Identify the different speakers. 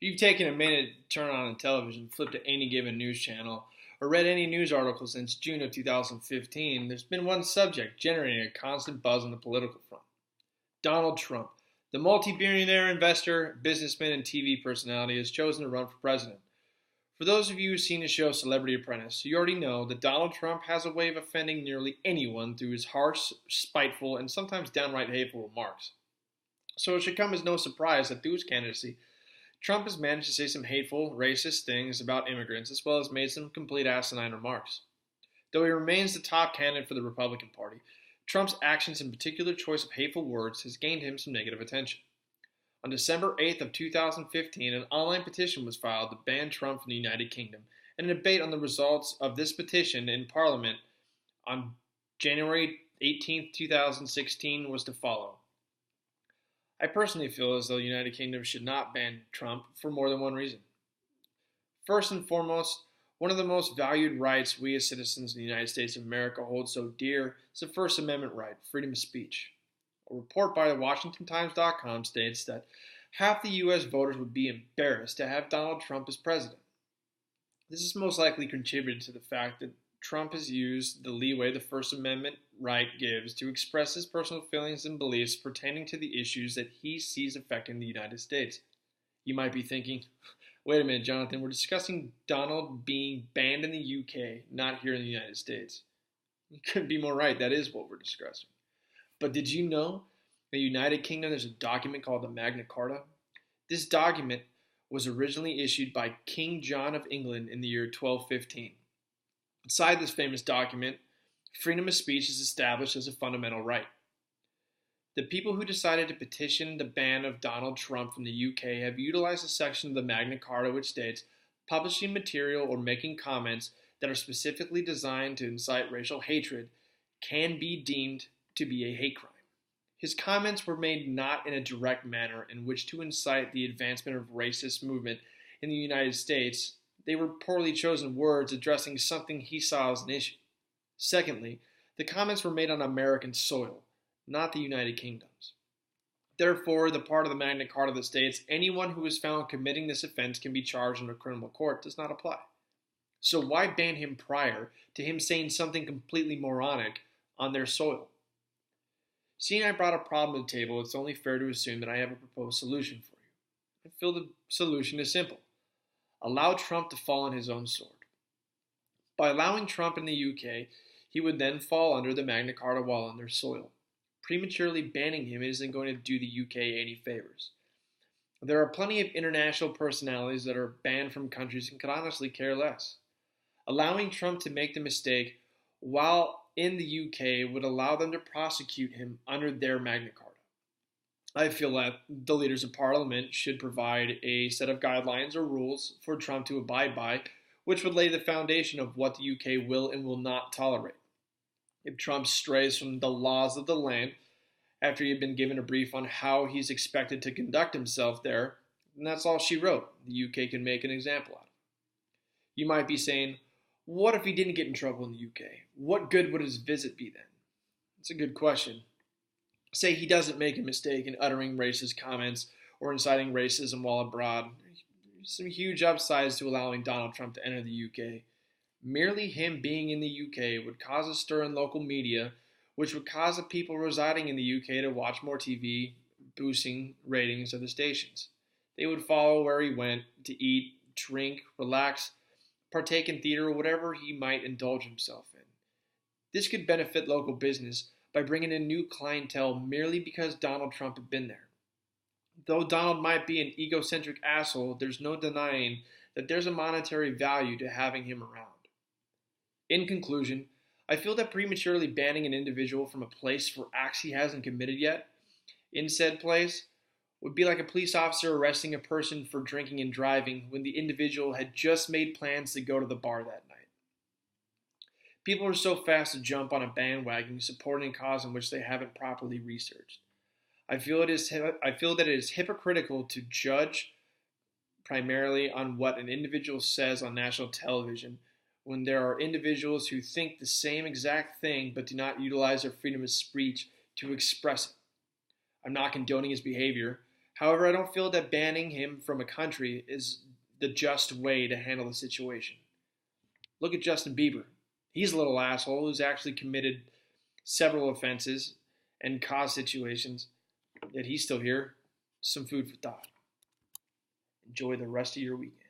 Speaker 1: If you've taken a minute to turn on a television, flip to any given news channel, or read any news article since June of 2015, there's been one subject generating a constant buzz on the political front. Donald Trump, the multi-billionaire investor, businessman, and TV personality, has chosen to run for president. For those of you who've seen the show Celebrity Apprentice, you already know that Donald Trump has a way of offending nearly anyone through his harsh, spiteful, and sometimes downright hateful remarks. So it should come as no surprise that through his candidacy, Trump has managed to say some hateful, racist things about immigrants as well as made some complete asinine remarks. Though he remains the top candidate for the Republican Party, Trump's actions and particular choice of hateful words has gained him some negative attention. On December 8th of 2015, an online petition was filed to ban Trump from the United Kingdom, and a debate on the results of this petition in Parliament on January 18th, 2016 was to follow. I personally feel as though the United Kingdom should not ban Trump for more than one reason. First and foremost, one of the most valued rights we as citizens of the United States of America hold so dear is the First Amendment right, freedom of speech. A report by the WashingtonTimes.com states that half the U.S. voters would be embarrassed to have Donald Trump as president. This is most likely contributed to the fact that Trump has used the leeway the First Amendment right gives to express his personal feelings and beliefs pertaining to the issues that he sees affecting the United States. You might be thinking, wait a minute, Jonathan, we're discussing Donald being banned in the UK, not here in the United States. You couldn't be more right, that is what we're discussing. But did you know in the United Kingdom there's a document called the Magna Carta? This document was originally issued by King John of England in the year 1215. Inside this famous document, freedom of speech is established as a fundamental right. The people who decided to petition the ban of Donald Trump from the UK have utilized a section of the Magna Carta which states, publishing material or making comments that are specifically designed to incite racial hatred can be deemed to be a hate crime. His comments were made not in a direct manner in which to incite the advancement of racist movement in the United States. They were poorly chosen words addressing something he saw as an issue. Secondly, the comments were made on American soil, not the United Kingdom's. Therefore, the part of the Magna Carta that states anyone who is found committing this offense can be charged in a criminal court does not apply. So why ban him prior to him saying something completely moronic on their soil? Seeing I brought a problem to the table, it's only fair to assume that I have a proposed solution for you. I feel the solution is simple. Allow Trump to fall on his own sword. By allowing Trump in the UK, he would then fall under the Magna Carta while on their soil. Prematurely banning him isn't going to do the UK any favors. There are plenty of international personalities that are banned from countries and could honestly care less. Allowing Trump to make the mistake while in the UK would allow them to prosecute him under their Magna Carta. I feel that the leaders of Parliament should provide a set of guidelines or rules for Trump to abide by, which would lay the foundation of what the UK will and will not tolerate. If Trump strays from the laws of the land after he had been given a brief on how he's expected to conduct himself there, then that's all she wrote. The UK can make an example out of it. You might be saying, what if he didn't get in trouble in the UK? What good would his visit be then? It's a good question. Say he doesn't make a mistake in uttering racist comments or inciting racism while abroad. There's some huge upsides to allowing Donald Trump to enter the UK. Merely him being in the UK would cause a stir in local media, which would cause the people residing in the UK to watch more TV, boosting ratings of the stations. They would follow where he went to eat, drink, relax, partake in theater, or whatever he might indulge himself in. This could benefit local business by bringing in new clientele merely because Donald Trump had been there. Though Donald might be an egocentric asshole, there's no denying that there's a monetary value to having him around. In conclusion, I feel that prematurely banning an individual from a place for acts he hasn't committed yet in said place would be like a police officer arresting a person for drinking and driving when the individual had just made plans to go to the bar that night. People are so fast to jump on a bandwagon supporting a cause in which they haven't properly researched. I feel that it is hypocritical to judge primarily on what an individual says on national television when there are individuals who think the same exact thing but do not utilize their freedom of speech to express it. I'm not condoning his behavior. However, I don't feel that banning him from a country is the just way to handle the situation. Look at Justin Bieber. He's a little asshole who's actually committed several offenses and caused situations, yet he's still here. Some food for thought. Enjoy the rest of your weekend.